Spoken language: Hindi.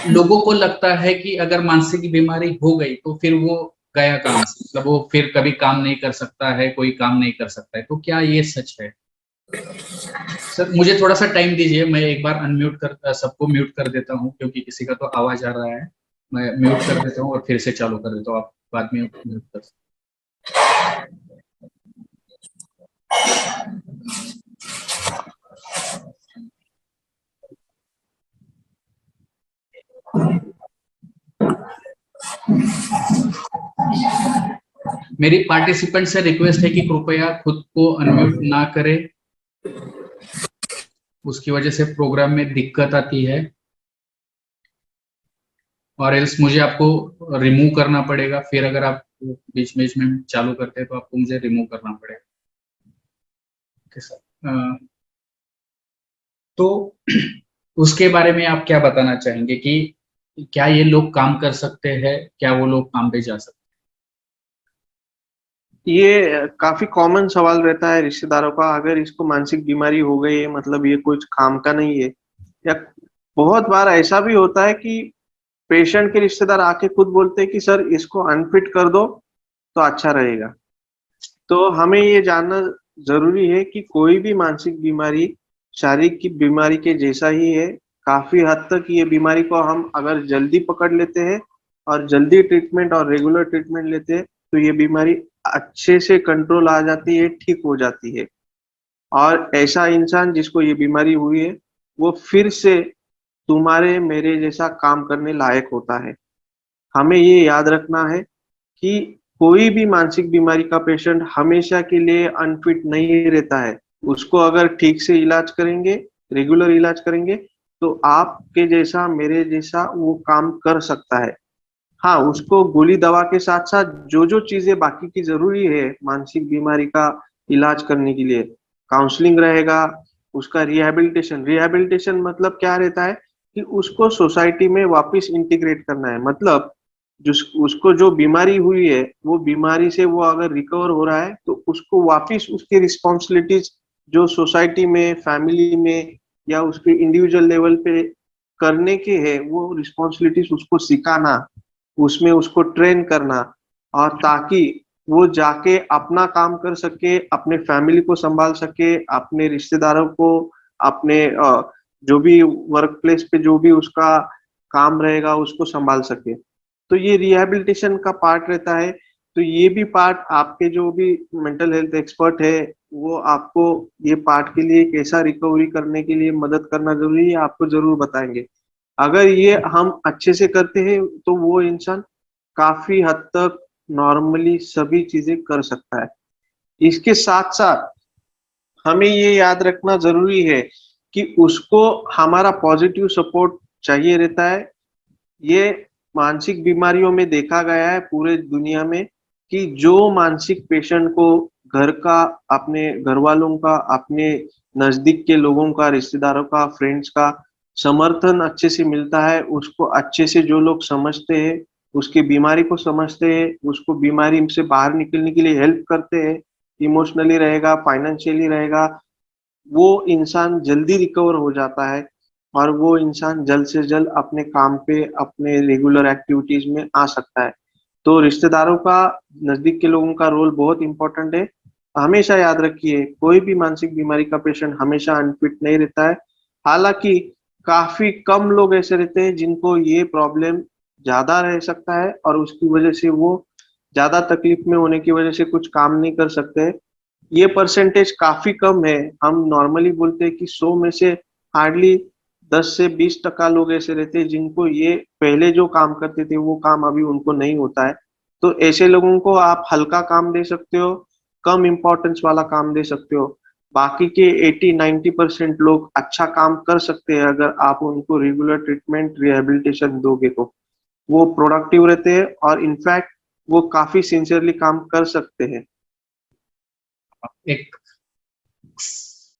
लोगों को लगता है कि अगर मानसिक बीमारी हो गई तो फिर वो गया कहाँ से, मतलब वो फिर कभी काम नहीं कर सकता है, कोई काम नहीं कर सकता है, तो क्या ये सच है? सर मुझे थोड़ा सा टाइम दीजिए, मैं एक बार अनम्यूट कर सबको म्यूट कर देता हूँ क्योंकि किसी का तो आवाज आ रहा है। मैं म्यूट कर देता हूँ और फिर से चालू कर देता हूँ, आप बाद में म्यूट कर सकते हैं। मेरी पार्टिसिपेंट से रिक्वेस्ट है कि कृपया खुद को अनम्यूट ना करें, उसकी वजह से प्रोग्राम में दिक्कत आती है, और एल्स मुझे आपको रिमूव करना पड़ेगा। फिर अगर आप बीच बीच में चालू करते हैं तो आपको मुझे रिमूव करना पड़ेगा। ओके सर, तो उसके बारे में आप क्या बताना चाहेंगे कि क्या ये लोग काम कर सकते हैं, क्या वो लोग काम पे जा सकते ये काफी कॉमन सवाल रहता है रिश्तेदारों का, अगर इसको मानसिक बीमारी हो गई है मतलब ये कुछ काम का नहीं है। या बहुत बार ऐसा भी होता है कि पेशेंट के रिश्तेदार आके खुद बोलते हैं कि सर इसको अनफिट कर दो तो अच्छा रहेगा। तो हमें ये जानना जरूरी है कि कोई भी मानसिक बीमारी शारीरिक की बीमारी के जैसा ही है। काफी हद तक ये बीमारी को हम अगर जल्दी पकड़ लेते हैं और जल्दी ट्रीटमेंट और रेगुलर ट्रीटमेंट लेते हैं तो ये बीमारी अच्छे से कंट्रोल आ जाती है, ठीक हो जाती है। और ऐसा इंसान जिसको ये बीमारी हुई है वो फिर से तुम्हारे मेरे जैसा काम करने लायक होता है। हमें ये याद रखना है कि कोई भी मानसिक बीमारी का पेशेंट हमेशा के लिए अनफिट नहीं रहता है। उसको अगर ठीक से इलाज करेंगे, रेगुलर इलाज करेंगे तो आपके जैसा मेरे जैसा वो काम कर सकता है। हाँ, उसको गोली दवा के साथ साथ जो जो चीजें बाकी की जरूरी है मानसिक बीमारी का इलाज करने के लिए, काउंसलिंग रहेगा, उसका रिहैबिलिटेशन। रिहैबिलिटेशन मतलब क्या रहता है कि उसको सोसाइटी में वापस इंटीग्रेट करना है। मतलब जिस उसको जो बीमारी हुई है वो बीमारी से वो अगर रिकवर हो रहा है तो उसको वापस उसकी रिस्पॉन्सिबिलिटीज जो सोसाइटी में, फैमिली में या उसके इंडिविजुअल लेवल पे करने के है वो रिस्पॉन्सिबिलिटीज उसको सिखाना, उसमें उसको ट्रेन करना, और ताकि वो जाके अपना काम कर सके, अपने फैमिली को संभाल सके, अपने रिश्तेदारों को, अपने जो भी वर्क प्लेस पे जो भी उसका काम रहेगा उसको संभाल सके। तो ये रिहैबिलिटेशन का पार्ट रहता है। तो ये भी पार्ट आपके जो भी मेंटल हेल्थ एक्सपर्ट है वो आपको ये पार्ट के लिए कैसा रिकवरी करने के लिए मदद करना जरूरी है आपको जरूर बताएंगे। अगर ये हम अच्छे से करते हैं तो वो इंसान काफी हद तक नॉर्मली सभी चीजें कर सकता है। इसके साथ साथ हमें ये याद रखना जरूरी है कि उसको हमारा पॉजिटिव सपोर्ट चाहिए रहता है। ये मानसिक बीमारियों में देखा गया है पूरे दुनिया में कि जो मानसिक पेशेंट को घर का, अपने घर वालों का, अपने नजदीक के लोगों का, रिश्तेदारों का, फ्रेंड्स का समर्थन अच्छे से मिलता है, उसको अच्छे से जो लोग समझते हैं, उसकी बीमारी को समझते हैं, उसको बीमारी से बाहर निकलने के लिए हेल्प करते हैं, इमोशनली रहेगा, फाइनेंशियली रहेगा, वो इंसान जल्दी रिकवर हो जाता है और वो इंसान जल्द से जल्द अपने काम पे, अपने रेगुलर एक्टिविटीज में आ सकता है। तो रिश्तेदारों का, नजदीक के लोगों का रोल बहुत इंपॉर्टेंट है। हमेशा याद रखिए कोई भी मानसिक बीमारी का पेशेंट हमेशा अनफिट नहीं रहता है। हालांकि काफी कम लोग ऐसे रहते हैं जिनको ये प्रॉब्लम ज्यादा रह सकता है और उसकी वजह से वो ज्यादा तकलीफ में होने की वजह से कुछ काम नहीं कर सकते। ये परसेंटेज काफी कम है। हम नॉर्मली बोलते हैं कि 100 में से हार्डली 10 से 20% लोग ऐसे रहते हैं जिनको ये पहले जो काम करते थे वो काम अभी उनको नहीं होता है। तो ऐसे लोगों को आप हल्का काम दे सकते हो, कम इम्पोर्टेंस वाला काम दे सकते हो। बाकी के 80-90% लोग अच्छा काम कर सकते हैं अगर आप उनको रेगुलर ट्रीटमेंट, रिहेबिलिटेशन दोगे तो वो प्रोडक्टिव रहते हैं और इनफैक्ट वो काफी सिंसियरली काम कर सकते हैं। हैं? एक